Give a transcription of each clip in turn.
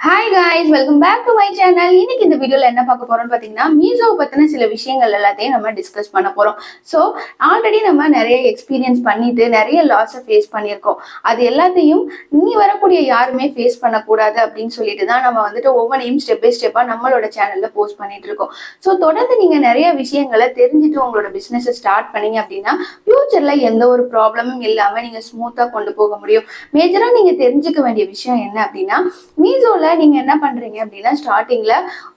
Hi guys, welcome back to my channel. இன்னைக்கு இந்த வீடியோல என்ன பார்க்க போறோம்னு பாத்தீங்கன்னா, மீஷோ பத்தின சில விஷயங்கள் எல்லாத்தையும் நம்ம டிஸ்கஸ் பண்ண போறோம். ஸோ ஆல்ரெடி நம்ம நிறைய எக்ஸ்பீரியன்ஸ் பண்ணிட்டு நிறைய லாஸை ஃபேஸ் பண்ணியிருக்கோம். அது எல்லாத்தையும் இனி வரக்கூடிய யாருமே ஃபேஸ் பண்ணக்கூடாது அப்படின்னு சொல்லிட்டு தான் நம்ம வந்துட்டு ஒவ்வொன்றையும் ஸ்டெப் பை ஸ்டெப்பா நம்மளோட சேனல்ல போஸ்ட் பண்ணிட்டு இருக்கோம். ஸோ தொடர்ந்து நீங்க நிறைய விஷயங்களை தெரிஞ்சுட்டு உங்களோட பிசினஸ் ஸ்டார்ட் பண்ணீங்க அப்படின்னா ஃபியூச்சர்ல எந்த ஒரு ப்ராப்ளமும் இல்லாம நீங்க ஸ்மூத்தா கொண்டு போக முடியும். மேஜரா நீங்க தெரிஞ்சுக்க வேண்டிய விஷயம் என்ன அப்படின்னா, மீஷோல நீங்க என்ன பண்றீங்க அப்படின்னா, ஸ்டார்டிங்ல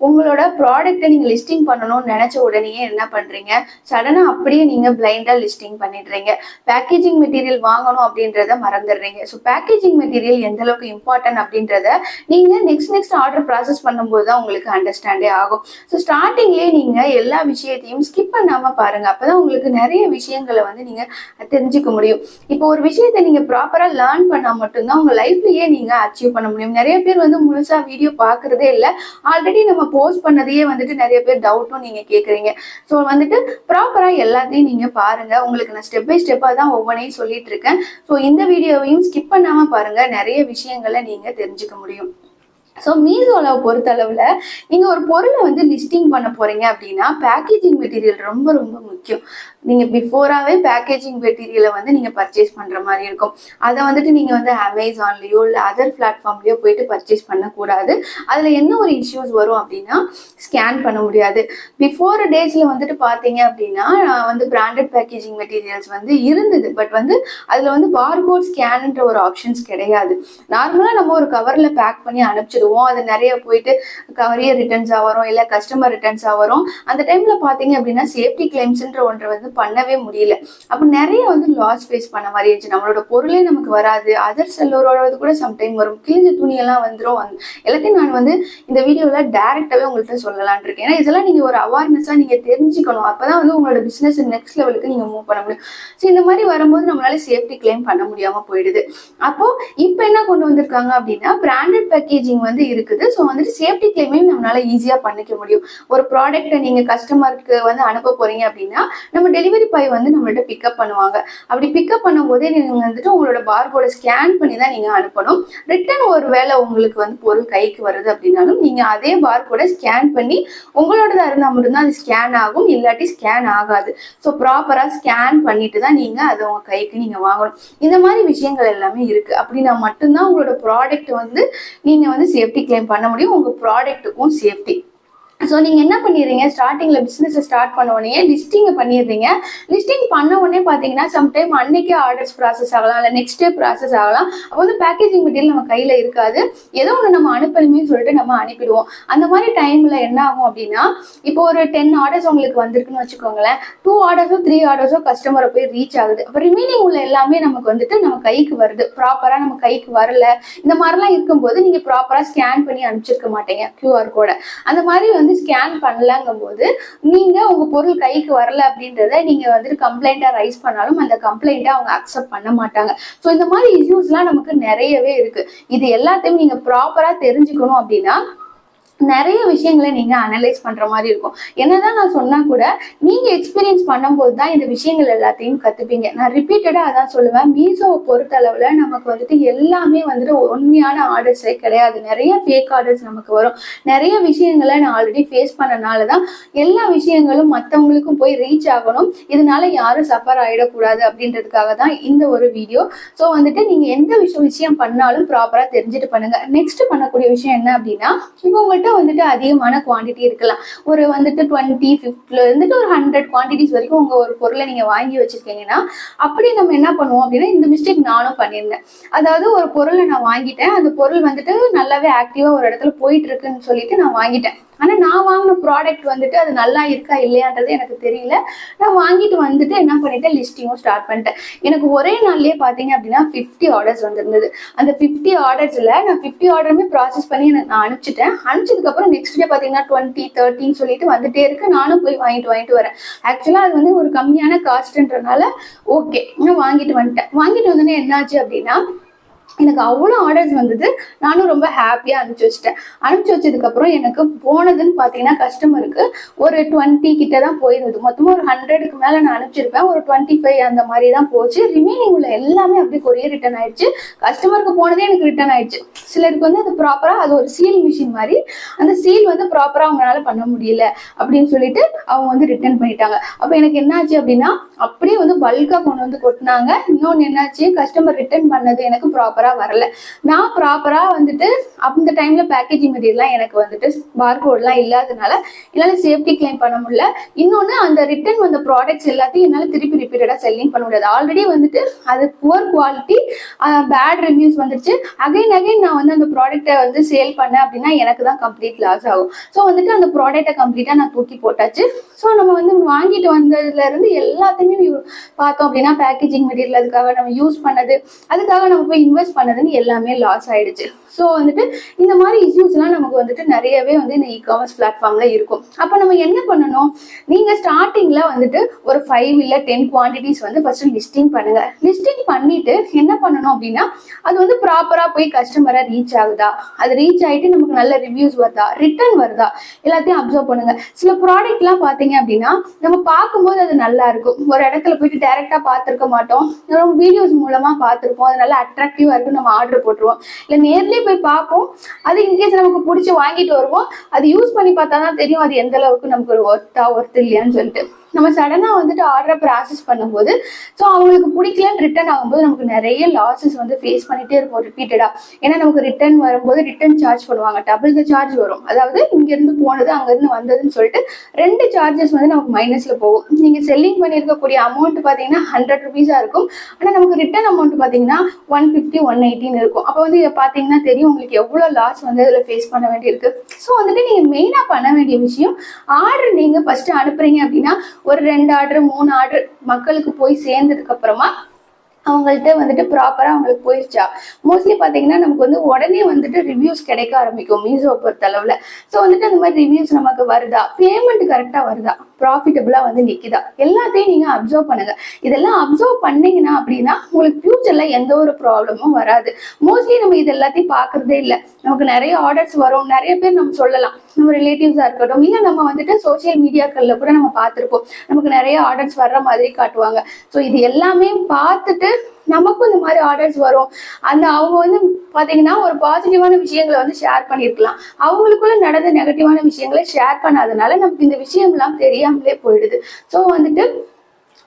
உங்களோட ப்ராடக்ட்டை நீங்க லிஸ்டிங் பண்ணணும்னு நினைச்ச உடனே என்ன பண்றீங்க, சடனா அப்படியே நீங்க பிளைண்டா லிஸ்டிங் பண்ணிடுறீங்க. பேக்கேஜிங் மெட்டீரியல் வாங்கணும் அப்படின்றத மறந்துடுறீங்க. ஸோ பேக்கேஜிங் மெட்டீரியல் எந்த அளவுக்கு இம்பார்ட்டன்ட் அப்படின்றத நீங்க நெக்ஸ்ட் ஆர்டர் ப்ராசஸ் பண்ணும்போது தான் உங்களுக்கு அண்டர்ஸ்டாண்டே ஆகும். ஸோ ஸ்டார்டிங்லேயே நீங்க எல்லா விஷயத்தையும் ஸ்கிப் பண்ணாம பாருங்க. அப்பதான் உங்களுக்கு நிறைய விஷயங்களை வந்து நீங்க தெரிஞ்சுக்க முடியும். இப்போ ஒரு விஷயத்தை நீங்க ப்ராப்பரா லேர்ன் பண்ணா மட்டும்தான் உங்க லைஃப்லயே நீங்க அச்சீவ் பண்ண முடியும். நிறைய பேர் வந்து முழுசா வீடியோ பாக்குறதே இல்லை. ஆல்ரெடி நம்ம போஸ்ட் பண்ணதையே வந்துட்டு நிறைய பேர் டவுட்டும் நீங்க கேக்குறீங்க. ஸோ வந்துட்டு ப்ராப்பரா எல்லாத்தையும் நீங்க பாருங்க. உங்களுக்கு நான் ஸ்டெப் பை ஸ்டெப்பா தான் ஒவ்வொன்றையும் சொல்லிட்டு இருக்கேன். ஸோ இந்த வீடியோவையும் ஸ்கிப் பண்ணாம பாருங்க. நிறைய விஷயங்களை நீங்க தெரிஞ்சுக்க முடியும். ஸோ மீஷோல பொறுத்தளவுல நீங்க ஒரு பொருளை வந்து லிஸ்டிங் பண்ண போறீங்க அப்படின்னா பேக்கேஜிங் மெட்டீரியல் ரொம்ப ரொம்ப முக்கியம். நீங்க பிஃபோராவே பேக்கேஜிங் மெட்டீரியலை வந்து நீங்க பர்ச்சேஸ் பண்ற மாதிரி இருக்கும். அதை வந்துட்டு நீங்க வந்து அமேசான்லயோ இல்லை அதர் பிளாட்ஃபார்ம்லயோ போயிட்டு பர்ச்சேஸ் பண்ணக்கூடாது. அதுல என்ன ஒரு இஷ்யூஸ் வரும் அப்படின்னா, ஸ்கேன் பண்ண முடியாது. பிஃபோர் டேஸ்ல வந்துட்டு பாத்தீங்க அப்படின்னா வந்து பிராண்டட் பேக்கேஜிங் மெட்டீரியல்ஸ் வந்து இருந்தது. பட் வந்து அதுல வந்து பார்கோட் ஸ்கேன்ன்ற ஒரு ஆப்ஷன்ஸ் கிடையாது. நார்மலா நம்ம ஒரு கவர்ல பேக் பண்ணி அனுப்பிச்சிடுவோம். அது நிறைய போயிட்டு கரியர் ரிட்டர்ன்ஸா வரும், இல்ல கஸ்டமர் ரிட்டர்ன்ஸா வரும். அந்த டைம்ல பாத்தீங்க அப்படின்னா சேஃப்டி கிளைம்ஸ்ன்ற ஒன்றை வந்து பண்ணவே முடியல. அப்ப நிறைய வந்து லாஸ் ஃபேஸ் பண்ண மாதிரி இருந்துச்சு. நம்மளோட பொருளே நமக்கு வராது, அதர் செல்லரோட கூட சம்டைம் வரும், கிழிஞ்ச துணியெல்லாம் வந்துடும். எல்லாத்தையும் நான் வந்து இந்த வீடியோல டைரக்டாவே உங்கள்கிட்ட சொல்லலான் இருக்கேன். ஏன்னா இதெல்லாம் நீங்க ஒரு அவேர்னஸா நீங்க தெரிஞ்சுக்கணும். அப்பதான் வந்து உங்களோட பிசினஸ் நெக்ஸ்ட் லெவலுக்கு நீங்க மூவ் பண்ண முடியும். ஸோ இந்த மாதிரி வரும்போது நம்மளால சேஃப்டி கிளைம் பண்ண முடியாம போயிடுது. அப்போ இப்ப என்ன கொண்டு வந்திருக்காங்க அப்படின்னா, பிராண்டட் பேக்கேஜிங் வந்து இருக்குது. ஸோ வந்துட்டு சேஃப்டி கிளைமையும் நம்மளால ஈஸியா பண்ணிக்க முடியும். ஒரு ப்ராடக்ட்டை நீங்க கஸ்டமருக்கு வந்து அனுப்ப போறீங்க அப்படின்னா, நம்ம டெலிவரி பாய் வந்து நம்மள்ட்ட பிக்கப் பண்ணுவாங்க. அப்படி பிக்கப் பண்ணும் போதே நீங்க வந்துட்டு உங்களோட பார்கோட ஸ்கேன் பண்ணி தான் நீங்க அனுப்பணும். ரிட்டர்ன் ஒரு வேளை உங்களுக்கு வந்து பொருள் கைக்கு வருது அப்படின்னாலும் நீங்க அதே பார்கோட ஸ்கேன் பண்ணி, உங்களோடதா இருந்தா மட்டும்தான் அது ஸ்கேன் ஆகும், இல்லாட்டி ஸ்கேன் ஆகாது. ஸோ ப்ராப்பரா ஸ்கேன் பண்ணிட்டு தான் நீங்க அதை உங்க கைக்கு நீங்க வாங்கணும். இந்த மாதிரி விஷயங்கள் எல்லாமே இருக்கு. அப்படின்னா மட்டும்தான் உங்களோட ப்ராடக்ட் வந்து நீங்க வந்து சேஃப்டி கிளைம் பண்ண முடியும். உங்க ப்ராடக்ட்டுக்கும் சேஃப்டி. ஸோ நீங்கள் என்ன பண்ணிடுறீங்க, ஸ்டார்டிங்கில் பிஸ்னஸ் ஸ்டார்ட் பண்ண உடனே லிஸ்டிங்கை பண்ணிடுறீங்க. லிஸ்டிங் பண்ண உடனே பார்த்தீங்கன்னா சம்டைம் அன்னைக்கே ஆர்டர்ஸ் ப்ராசஸ் ஆகலாம், இல்லை நெக்ஸ்ட் டே ப்ராசஸ் ஆகலாம். அப்போ வந்து பேக்கேஜிங் மெட்டீரியல் நம்ம கையில் இருக்காது. ஏதோ ஒன்று நம்ம அனுப்பணுமே சொல்லிட்டு நம்ம அனுப்பிடுவோம். அந்த மாதிரி டைமில் என்ன ஆகும் அப்படின்னா, இப்போ ஒரு 10 ஆர்டர்ஸ் உங்களுக்கு வந்திருக்குன்னு வச்சுக்கோங்களேன். 2 ஆர்டர்ஸோ 3 ஆர்டர்ஸோ கஸ்டமரை போய் ரீச் ஆகுது. அப்போ ரிமைனிங் உள்ள எல்லாமே நமக்கு வந்துட்டு நம்ம கைக்கு வருது, ப்ராப்பராக நம்ம கைக்கு வரல. இந்த மாதிரிலாம் இருக்கும்போது நீங்கள் ப்ராப்பராக ஸ்கேன் பண்ணி அனுப்பிச்சிருக்க மாட்டீங்க கியூஆர் கோடை. அந்த மாதிரி வந்து ஸ்கேன் பண்ணலங்கும் போது நீங்க உங்க பொருள் கைக்கு வரல அப்படின்றத நீங்க வந்துட்டு கம்ப்ளைண்டா ரைஸ் பண்ணாலும் அந்த கம்ப்ளைண்ட்டை அவங்க அக்செப்ட் பண்ண மாட்டாங்க. ஸோ இந்த மாதிரி இஷ்யூஸ்லாம் நமக்கு நிறையவே இருக்கு. இது எல்லாத்தையும் நீங்க ப்ராப்பரா தெரிஞ்சுக்கணும் அப்படின்னா நிறைய விஷயங்களை நீங்க அனலைஸ் பண்ற மாதிரி இருக்கும். என்னதான் நான் சொன்னா கூட நீங்க எக்ஸ்பீரியன்ஸ் பண்ணும்போது தான் இந்த விஷயங்கள் எல்லாத்தையும் கத்துப்பீங்க. நான் ரிப்பீட்டடா அதான் சொல்லுவேன். மீஷோவை பொறுத்தளவுல நமக்கு வந்துட்டு எல்லாமே வந்துட்டு உண்மையான ஆர்டர்ஸே கிடையாது. நிறைய ஃபேக் ஆர்டர்ஸ் நமக்கு வரும். நிறைய விஷயங்களை நான் ஆல்ரெடி ஃபேஸ் பண்ணனாலதான் எல்லா விஷயங்களும் மற்றவங்களுக்கும் போய் ரீச் ஆகணும், இதனால யாரும் சஃபர் ஆயிடக்கூடாது அப்படின்றதுக்காக தான் இந்த ஒரு வீடியோ. ஸோ வந்துட்டு நீங்க எந்த விஷயம் பண்ணாலும் ப்ராப்பரா தெரிஞ்சுட்டு பண்ணுங்க. நெக்ஸ்ட் பண்ணக்கூடிய விஷயம் என்ன அப்படின்னா, இப்போ உங்கள்கிட்ட வந்துட்டு அதிகமான குவான்டிட்டி இருக்கலாம். ஒரு வந்துட்டு 20, 50 இருந்துட்டு ஒரு 100 குவான்டிட்டிஸ் வரைக்கும் உங்க ஒரு பொருளை நீங்க வாங்கி வச்சிருக்கீங்கன்னா, அப்படி நம்ம என்ன பண்ணுவோம் அப்படின்னா, இந்த மிஸ்டேக் நானும் பண்ணியிருந்தேன். அதாவது ஒரு பொருளை நான் வாங்கிட்டேன், அந்த பொருள் வந்துட்டு நல்லாவே ஆக்டிவா ஒரு இடத்துல போயிட்டு இருக்குன்னு சொல்லிட்டு நான் வாங்கிட்டேன். ஆனா நான் வாங்கின ப்ராடக்ட் வந்துட்டு அது நல்லா இருக்கா இல்லையான்றது எனக்கு தெரியல. நான் வாங்கிட்டு வந்துட்டு என்ன பண்ணிட்டேன், லிஸ்டிங்கும் ஸ்டார்ட் பண்ணிட்டேன். எனக்கு ஒரே நாள்லயே பாத்தீங்க அப்படின்னா 50 ஆர்டர்ஸ் வந்திருந்தது. அந்த 50 ஆர்டர்ஸ்ல நான் 50 ஆர்டருமே ப்ராசஸ் பண்ணி நான் அனுப்பிச்சிட்டேன். அனுப்பிச்சதுக்கு அப்புறம் நெக்ஸ்ட் டே பாத்தீங்கன்னா 20, 30 சொல்லிட்டு வந்துட்டே இருக்கு. நானும் போய் வாங்கிட்டு வரேன். ஆக்சுவலா அது வந்து ஒரு கம்மியான காஸ்ட்ன்றனால ஓகே நான் வாங்கிட்டு வந்துட்டேன். வாங்கிட்டு வந்தோடனே என்னாச்சு அப்படின்னா, எனக்கு அவ்வளோ ஆர்டர்ஸ் வந்தது. நானும் ரொம்ப ஹாப்பியாக அனுப்பிச்சி வச்சிட்டேன். அனுப்பிச்சி வச்சதுக்கப்புறம் எனக்கு போனதுன்னு பார்த்தீங்கன்னா கஸ்டமருக்கு ஒரு 20 கிட்ட தான் போயிருந்தது. மொத்தமாக ஒரு 100க்கு மேலே நான் அனுப்பிச்சிருப்பேன். ஒரு 25 அந்த மாதிரி தான் போச்சு. ரிமைனிங் உள்ள எல்லாமே அப்படி கொரியர் ரிட்டர்ன் ஆயிடுச்சு. கஸ்டமருக்கு போனதே எனக்கு ரிட்டர்ன் ஆயிடுச்சு. சிலருக்கு வந்து அது ப்ராப்பராக அது ஒரு சீல் மிஷின் மாதிரி அந்த சீல் வந்து ப்ராப்பராக அவங்களால பண்ண முடியல அப்படின்னு சொல்லிட்டு அவங்க வந்து ரிட்டர்ன் பண்ணிட்டாங்க. அப்போ எனக்கு என்னாச்சு அப்படின்னா அப்படியே வந்து பல்காக கொண்டு வந்து கொட்டினாங்க. இன்னொன்று என்னாச்சு, கஸ்டமர் ரிட்டர்ன் பண்ணது எனக்கு ப்ராப்பராக வரல. நான் ப்ராப்பரா வந்துட்டு அந்த டைம்ல பேக்கேஜிங் மெட்டீரியல்லாம் எனக்கு வந்துட்டு பார்கோட்லாம் இல்லாதனால என்னால சேஃப்டி கிளைம் பண்ண முடியல. இன்னொன்னு அந்த ரிட்டர்ன் வந்த ப்ராடக்ட்ஸ் எல்லாத்தையும் என்னால திருப்பி ரிப்பீட்டடா செல்லிங் பண்ண முடியாது. ஆல்ரெடி வந்துட்டு அது புவர் குவாலிட்டி, பேட் ரிவ்யூஸ் வந்துருச்சு. அகைன் நான் வந்து அந்த ப்ராடக்ட்டை வந்து சேல் பண்ணேன் அப்படின்னா எனக்கு தான் கம்ப்ளீட் லாஸ் ஆகும். ஸோ வந்துட்டு அந்த ப்ராடக்ட்டை கம்ப்ளீட்டா நான் தூக்கி போட்டாச்சு. ஸோ நம்ம வந்து வாங்கிட்டு வந்ததுல இருந்து எல்லாத்தையுமே பார்த்தோம் அப்படின்னா பேக்கேஜிங் மெட்டீரியல் அதுக்காக நம்ம யூஸ் பண்ணது, அதுக்காக நம்ம போய் இன்வெஸ்ட் பண்ணதுன்னு எல்லாமே லாஸ் ஆயிடுச்சு. ஸோ வந்துட்டு இந்த மாதிரி இஷ்யூஸ்லாம் நமக்கு வந்துட்டு நிறையவே வந்து இந்த இ-காமர்ஸ் பிளாட்ஃபார்ம்ல இருக்கும். அப்போ நம்ம என்ன பண்ணணும், நீங்க ஸ்டார்டிங்ல வந்துட்டு ஒரு 5 இல்ல 10 குவான்டிட்டிஸ் வந்து ஃபர்ஸ்ட் லிஸ்டிங் பண்ணுங்க. லிஸ்டிங் பண்ணிட்டு என்ன பண்ணணும் அப்படின்னா அது வந்து ப்ராப்பரா போய் கஸ்டமரா ரீச் ஆகுதா, அது ரீச் ஆயிட்டு நமக்கு நல்ல ரிவ்யூஸ் வருதா, ரிட்டர்ன் வருதா, எல்லாத்தையும் அப்சர்வ் பண்ணுங்க. சில ப்ராடக்ட்லாம் பார்த்தீங்க அப்படின்னா நம்ம பார்க்கும்போது அது நல்லா இருக்கும். ஒரு இடத்துல போயிட்டு டைரக்டா பார்த்துருக்க மாட்டோம், வீடியோஸ் மூலமா பார்த்துருப்போம், அது நல்லா அட்ராக்டிவா இருக்கும், நம்ம ஆர்டர் போட்டுருவோம். இல்லை நேர்லயே போய் பார்ப்போம், அது இன்கேஸ் நமக்கு பிடிச்சி வாங்கிட்டு வருவோம். அது யூஸ் பண்ணி பார்த்தா தான் தெரியும் அது எந்த அளவுக்கு நமக்கு ஒரு ஒர்த் இல்லையான்னு சொல்லிட்டு. நம்ம சடனா வந்துட்டு ஆர்டரை ப்ராசஸ் பண்ணும்போது ஸோ அவங்களுக்கு பிடிக்கலன்னு ரிட்டர்ன் ஆகும்போது நமக்கு நிறைய லாஸஸ் வந்து ஃபேஸ் பண்ணிட்டே இருப்போம் ரிப்பீட்டடா. ஏன்னா நமக்கு ரிட்டர்ன் வரும்போது ரிட்டர்ன் சார்ஜ் பண்ணுவாங்க, டபுள் த சார்ஜ் வரும். அதாவது இங்கிருந்து போனது அங்கிருந்து வந்ததுன்னு சொல்லிட்டு 2 சார்ஜஸ் வந்து நமக்கு மைனஸ்ல போகும். நீங்க செல்லிங் பண்ணியிருக்கக்கூடிய அமௌண்ட் பார்த்தீங்கன்னா 100 ருபீஸா இருக்கும். ஆனால் நமக்கு ரிட்டர்ன் அமௌண்ட் பார்த்தீங்கன்னா 150 180 இருக்கும். அப்போ வந்து இதை பார்த்தீங்கன்னா தெரியும் உங்களுக்கு எவ்வளோ லாஸ் வந்து அதில் ஃபேஸ் பண்ண வேண்டியிருக்கு. ஸோ வந்துட்டு நீங்க மெயினா பண்ண வேண்டிய விஷயம், ஆர்டர் நீங்க ஃபர்ஸ்ட் அனுப்புறீங்க அப்படின்னா ஒரு 2 ஆர்டர் 3 ஆர்டர் மக்களுக்கு போய் சேர்ந்ததுக்கு அப்புறமா அவங்கள்ட்ட வந்துட்டு ப்ராப்பரா அவங்களுக்கு போயிருச்சா. மோஸ்ட்லி பாத்தீங்கன்னா நமக்கு வந்து உடனே வந்துட்டு ரிவ்யூஸ் கிடைக்க ஆரம்பிக்கும் மீஷோ பொறுத்த அளவுல. ஸோ வந்துட்டு அந்த மாதிரி ரிவ்யூஸ் நமக்கு வருதா, பேமெண்ட் கரெக்டா வருதா, ப்ராஃபிட்டபிளா வந்து நிக்குதா, எல்லாத்தையும் நீங்க அப்சர்வ் பண்ணுங்க. இதெல்லாம் அப்சர்வ் பண்ணீங்கன்னா அப்படின்னா உங்களுக்கு ஃபியூச்சர்ல எந்த ஒரு ப்ராப்ளமும் வராது. மோஸ்ட்லி நம்ம இது எல்லாத்தையும் பாக்குறதே இல்லை. நமக்கு நிறைய ஆர்டர்ஸ் வரும், நிறைய பேர் நம்ம சொல்லலாம், நம்ம ரிலேட்டிவ்ஸா இருக்கட்டும், இல்ல நம்ம வந்துட்டு சோசியல் மீடியாக்கள்ல கூட நம்ம பார்த்திருப்போம், நமக்கு நிறைய ஆர்டர்ஸ் வர்ற மாதிரி காட்டுவாங்க. ஸோ இது எல்லாமே பார்த்துட்டு நமக்கும் இந்த மாதிரி ஆர்டர்ஸ் வரும். அந்த அவங்க வந்து பாத்தீங்கன்னா ஒரு பாசிட்டிவான விஷயங்களை வந்து ஷேர் பண்ணிருக்கலாம், அவங்களுக்குள்ள நடந்த நெகட்டிவான விஷயங்களை ஷேர் பண்ணாதனால நமக்கு இந்த விஷயம் எல்லாம் தெரியாமலே போயிடுது. ஸோ வந்துட்டு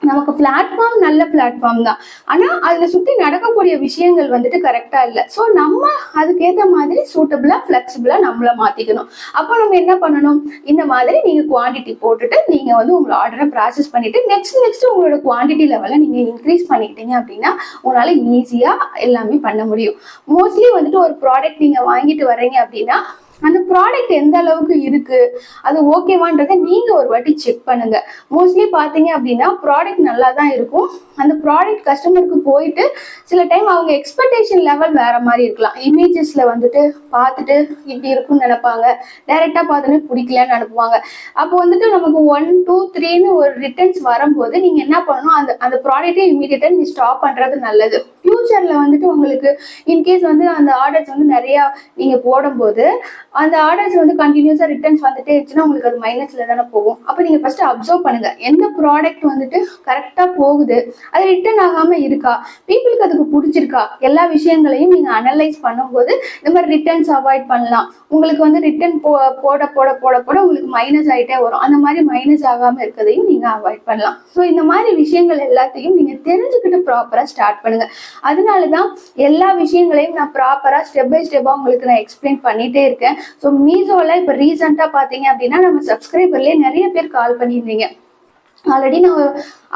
நமக்கு பிளாட்ஃபார்ம் நல்ல பிளாட்ஃபார்ம் தான், ஆனா அதுல சுத்தி நடக்கக்கூடிய விஷயங்கள் வந்துட்டு கரெக்டா இல்லை. ஸோ நம்ம அதுக்கேற்ற மாதிரி சூட்டபிளா பிளெக்சிபிளா நம்மள மாத்திக்கணும். அப்போ நம்ம என்ன பண்ணணும், இந்த மாதிரி நீங்க குவான்டிட்டி போட்டுட்டு நீங்க வந்து உங்களோட ஆர்டரை ப்ராசஸ் பண்ணிட்டு நெக்ஸ்ட் உங்களோட குவான்டிட்டி லெவலை நீங்க இன்க்ரீஸ் பண்ணிக்கிட்டீங்க அப்படின்னா உங்களால ஈஸியா எல்லாமே பண்ண முடியும். மோஸ்ட்லி வந்துட்டு ஒரு ப்ராடக்ட் நீங்க வாங்கிட்டு வர்றீங்க அப்படின்னா அந்த ப்ராடக்ட் எந்த அளவுக்கு இருக்கு, அது ஓகேவான்றதை நீங்க ஒரு வாட்டி செக் பண்ணுங்க. மோஸ்ட்லி பாத்தீங்க அப்படின்னா ப்ராடக்ட் நல்லா தான் இருக்கும், அந்த ப்ராடக்ட் கஸ்டமருக்கு போயிட்டு சில டைம் அவங்க எக்ஸ்பெக்டேஷன் லெவல் வேற மாதிரி இருக்கலாம். இமேஜஸ்ல வந்துட்டு பார்த்துட்டு இப்படி இருக்கும்னு நினைப்பாங்க, டைரக்டா பார்த்தோன்னே பிடிக்கலன்னு அனுப்புவாங்க. அப்போ வந்துட்டு நமக்கு 1 2 3ன்னு ஒரு ரிட்டர்ன்ஸ் வரும்போது நீங்க என்ன பண்ணணும், அந்த ப்ராடக்டே இமீடியட்டா நீங்க ஸ்டாப் பண்றது நல்லது. ஃபியூச்சர்ல வந்துட்டு உங்களுக்கு இன்கேஸ் வந்து அந்த ஆர்டர்ஸ் வந்து நிறைய நீங்க போடும்போது அந்த ஆர்டர்ஸ் வந்து கண்டினியூஸா ரிட்டர்ன்ஸ் வந்துட்டே இருந்துச்சுன்னா உங்களுக்கு அது மைனஸ்ல தானே போகும். அப்போ நீங்க ஃபர்ஸ்ட் அப்சர்வ் பண்ணுங்க, எந்த ப்ராடக்ட் வந்துட்டு கரெக்டா போகுது, அது ரிட்டர்ன் ஆகாம இருக்கா, பீப்புளுக்கு அதுக்கு பிடிச்சிருக்கா, எல்லா விஷயங்களையும் நீங்க அனலைஸ் பண்ணும்போது இந்த மாதிரி ரிட்டர்ன்ஸ் அவாய்ட் பண்ணலாம். உங்களுக்கு வந்து ரிட்டர்ன் போட போட போட போட உங்களுக்கு மைனஸ் ஆகிட்டே வரும், அந்த மாதிரி மைனஸ் ஆகாம இருக்கிறதையும் நீங்க அவாய்ட் பண்ணலாம். ஸோ இந்த மாதிரி விஷயங்கள் எல்லாத்தையும் நீங்க தெரிஞ்சுக்கிட்டு ப்ராப்பரா ஸ்டார்ட் பண்ணுங்க. அதனாலதான் எல்லா விஷயங்களையும் நான் ப்ராப்பரா ஸ்டெப் பை ஸ்டெப்பா உங்களுக்கு நான் எக்ஸ்பிளைன் பண்ணிட்டே இருக்கேன். ஸோ மீஷோல இப்போ ரீசெண்டா பாத்தீங்க அப்படின்னா நம்ம சப்ஸ்கிரைபர்லயே நிறைய பேர் கால் பண்ணியிருந்தீங்க. ஆல்ரெடி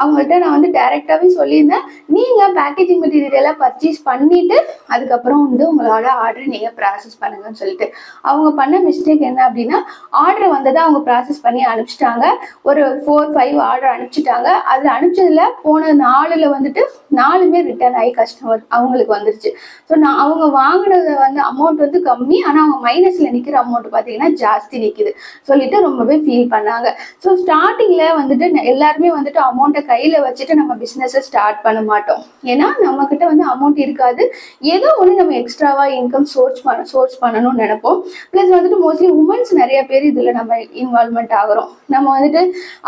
அவங்கள்ட்ட நான் வந்து டைரக்டாவே சொல்லியிருந்தேன், நீங்க பேக்கேஜிங் மெட்டீரியலை பர்ச்சேஸ் பண்ணிட்டு அதுக்கப்புறம் வந்து உங்களோட ஆர்டர் நீங்க ப்ராசஸ் பண்ணுங்கன்னு சொல்லிட்டு. அவங்க பண்ண மிஸ்டேக் என்ன அப்படின்னா ஆர்டர் வந்ததை அவங்க ப்ராசஸ் பண்ணி அனுப்பிச்சிட்டாங்க. ஒரு 4 5 ஆர்டர் அனுப்பிச்சிட்டாங்க. அதுல அனுப்பிச்சதுல போன 4ல் வந்துட்டு 4மே ரிட்டர்ன் ஆகி கஸ்டமர் அவங்களுக்கு வந்துருச்சு. ஸோ நான் அவங்க வாங்கினது வந்து அமௌண்ட் வந்து கம்மி, ஆனால் அவங்க மைனஸ்ல நிற்கிற அமௌண்ட் பார்த்தீங்கன்னா ஜாஸ்தி நிற்குது சொல்லிட்டு ரொம்பவே ஃபீல் பண்ணாங்க. ஸோ ஸ்டார்டிங்ல வந்துட்டு எல்லாருமே வந்துட்டு அமௌண்ட்டை கையில வச்சுட்டு நம்ம பிஸ்னஸை ஸ்டார்ட் பண்ண மாட்டோம். ஏன்னா நம்ம கிட்ட வந்து அமௌண்ட் இருக்காது, ஏதோ ஒன்று நம்ம எக்ஸ்ட்ராவா இன்கம் சோர்ஸ் பண்ணணும்னு நினைப்போம். பிளஸ் வந்துட்டு மோஸ்ட்லி உமன்ஸ் நிறைய பேர் இதுல நம்ம இன்வால்மெண்ட் ஆகிறோம். நம்ம வந்துட்டு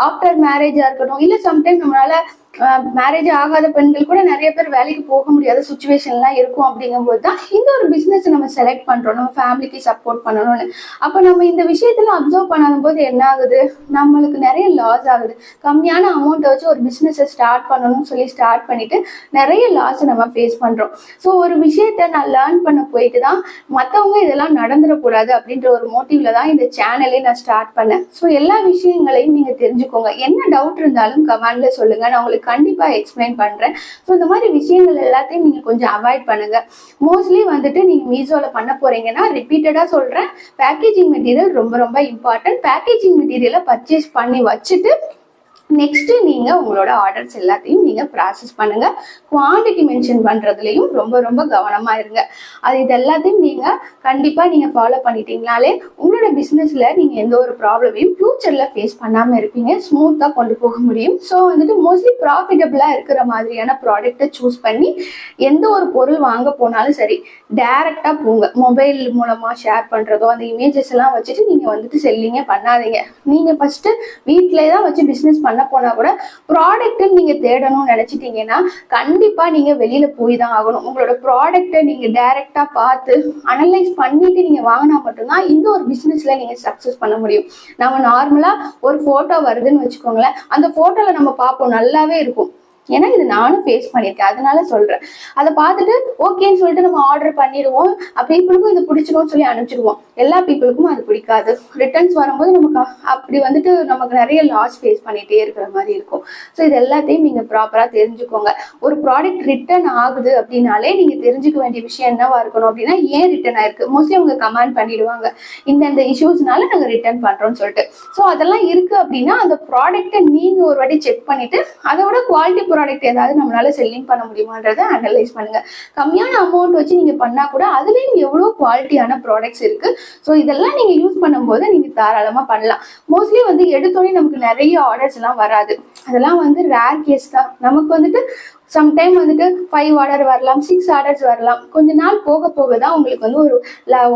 ஆஃப்டர் மேரேஜா இருக்கட்டும், இல்ல சம்டைம் நம்மளால மேரேஜ் ஆகாத பெண்கள் கூட நிறைய பேர் வேலைக்கு போக முடியாத சுச்சுவேஷன்லாம் இருக்கும். அப்படிங்கும்போது தான் இந்த ஒரு பிசினஸ் நம்ம செலக்ட் பண்றோம், நம்ம ஃபேமிலிக்கு சப்போர்ட் பண்ணணும்னு. அப்ப நம்ம இந்த விஷயத்துல அப்சர்வ் பண்ணாத போது என்ன ஆகுது, நம்மளுக்கு நிறைய லாஸ் ஆகுது. கம்மியான அமௌண்ட்டை வச்சு ஒரு பிசினஸை ஸ்டார்ட் பண்ணணும்னு சொல்லி ஸ்டார்ட் பண்ணிட்டு நிறைய லாஸ் நம்ம ஃபேஸ் பண்றோம். ஸோ ஒரு விஷயத்த நான் லேர்ன் பண்ண போயிட்டு தான் மற்றவங்க இதெல்லாம் நடந்துடக்கூடாது அப்படின்ற ஒரு மோட்டிவ்ல தான் இந்த சேனலே நான் ஸ்டார்ட் பண்ணேன். ஸோ எல்லா விஷயங்களையும் நீங்க தெரிஞ்சுக்கோங்க. என்ன டவுட் இருந்தாலும் கமெண்ட்ல சொல்லுங்க, நான் உங்களுக்கு கண்டிப்பா எக்ஸ்பிளைன் பண்றேன். ஸோ இந்த மாதிரி விஷயங்கள் எல்லாத்தையும் நீங்க கொஞ்சம் அவாய்ட் பண்ணுங்க. மோஸ்ட்லி வந்துட்டு நீங்க மீஷோல பண்ண போறீங்கன்னா ரிப்பீட்டடா சொல்றேன், பேக்கேஜிங் மெட்டீரியல் ரொம்ப ரொம்ப இம்பார்ட்டன்ட். பேக்கேஜிங் மெட்டீரியலை பர்ச்சேஸ் பண்ணி வச்சுட்டு நெக்ஸ்ட் நீங்க உங்களோட ஆர்டர்ஸ் எல்லாத்தையும் நீங்க ப்ராசஸ் பண்ணுங்க. குவான்டிட்டி மென்ஷன் பண்றதுலயும் ரொம்ப ரொம்ப கவனமா இருங்க. இது எல்லாத்தையும் நீங்க கண்டிப்பா நீங்க ஃபாலோ பண்ணிட்டீங்கனாலே உங்களோட பிசினஸ்ல நீங்க எந்த ஒரு ப்ராப்ளமையும் ஃபியூச்சர்ல ஃபேஸ் பண்ணாம இருப்பீங்க, ஸ்மூத்தா கொண்டு போக முடியும். ஸோ வந்துட்டு மோஸ்ட்லி ப்ராஃபிட்டபிளா இருக்கிற மாதிரியான ப்ராடக்ட்டை சூஸ் பண்ணி எந்த ஒரு பொருள் வாங்க போனாலும் சரி டைரக்டா போங்க. மொபைல் மூலமா ஷேர் பண்றதோ அந்த இமேஜஸ் எல்லாம் வச்சுட்டு நீங்க வந்துட்டு செல்லிங்க பண்ணாதீங்க. நீங்க ஃபர்ஸ்ட் வீட்லயே தான் வச்சு பிசினஸ் பண்ண போனா கூட ப்ராடக்ட் நீங்க தேடணும்னு நினைச்சிட்டீங்கன்னா கண்டிப்பா நீங்க வெளியில போய் தான் ஆகணும். உங்களோட ப்ராடக்ட்டை நீங்க டைரக்டா பார்த்து அனலைஸ் பண்ணிட்டு நீங்க வாங்கினா மட்டும்தான் இந்த ஒரு பிசினஸ்ல நீங்க சக்சஸ் பண்ண முடியும். நம்ம நார்மலா ஒரு போட்டோ வருதுன்னு வச்சுக்கோங்களேன், அந்த போட்டோல நம்ம பார்ப்போம் நல்லாவே இருக்கும். ஏன்னா இது நானும் ஃபேஸ் பண்ணியிருக்கேன், அதனால சொல்றேன். அதை பார்த்துட்டு ஓகேன்னு சொல்லிட்டு நம்ம ஆர்டர் பண்ணிடுவோம். பீப்புளுக்கும் இது பிடிச்சிரும்னு சொல்லி அனுப்பிச்சிடுவோம். எல்லா பீப்புளுக்கும் அது பிடிக்காது. ரிட்டர்ன்ஸ் வரும்போது நமக்கு அப்படி வந்துட்டு நமக்கு நிறைய லாஸ் ஃபேஸ் பண்ணிட்டே இருக்கிற மாதிரி இருக்கும். ஸோ இது எல்லாத்தையும் நீங்க ப்ராப்பரா தெரிஞ்சுக்கோங்க. ஒரு ப்ராடக்ட் ரிட்டர்ன் ஆகுது அப்படின்னாலே நீங்க தெரிஞ்சுக்க வேண்டிய விஷயம் என்னவா இருக்கணும் அப்படின்னா, ஏன் ரிட்டர்ன் ஆயிருக்கு. மோஸ்ட்லி அவங்க கமெண்ட் பண்ணிடுவாங்க, இந்த இஷ்யூஸ்னால நாங்க ரிட்டர்ன் பண்றோம்னு சொல்லிட்டு. ஸோ அதெல்லாம் இருக்கு அப்படின்னா அந்த ப்ராடக்ட்டை நீங்க ஒரு வாட்டி செக் பண்ணிட்டு அதோட குவாலிட்டி ப்ராடக்ட் ஏதாவது நம்மளால செல்லிங் பண்ண முடியுமான்றதை அனலைஸ் பண்ணுங்க. கம்மியான அமௌண்ட் வச்சு நீங்க பண்ணா கூட அதுலயும் எவ்வளவு குவாலிட்டியான ப்ராடக்ட்ஸ் இருக்கு. ஸோ இதெல்லாம் நீங்க யூஸ் பண்ணும்போது நீங்க தாராளமா பண்ணலாம். மோஸ்ட்லி வந்து எடுத்தோடனே நமக்கு நிறைய ஆர்டர்ஸ் எல்லாம் வராது. அதெல்லாம் வந்து ரேர் கேஸ் தான். நமக்கு வந்துட்டு சம்டைம் வந்துட்டு 5 ஆர்டர் வரலாம், 6 ஆர்டர்ஸ் வரலாம். கொஞ்ச நாள் போக போக தான் உங்களுக்கு வந்து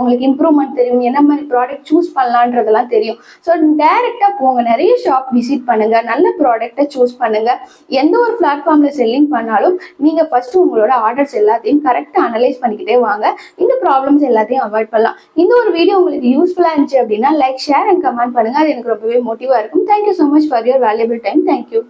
உங்களுக்கு இம்ப்ரூவ்மெண்ட் தெரியும், என்ன மாதிரி ப்ராடக்ட் சூஸ் பண்ணலான்றதெல்லாம் தெரியும். ஸோ டைரக்டா போங்க, நிறைய ஷாப் விசிட் பண்ணுங்க, நல்ல ப்ராடக்டை சூஸ் பண்ணுங்க. எந்த ஒரு பிளாட்ஃபார்ம்ல செல்லிங் பண்ணாலும் நீங்க ஃபர்ஸ்ட் உங்களோட ஆர்டர்ஸ் எல்லாத்தையும் கரெக்டா அனலைஸ் பண்ணிக்கிட்டே வாங்க. இந்த ப்ராப்ளம்ஸ் எல்லாத்தையும் அவாய்ட் பண்ணலாம். இந்த ஒரு வீடியோ உங்களுக்கு யூஸ்ஃபுல்லா இருந்துச்சு அப்படின்னா லைக், ஷேர் அண்ட் கமெண்ட் பண்ணுங்க. அது எனக்கு ரொம்பவே மோட்டிவா இருக்கும். Thank you so much for your valuable time. Thank you.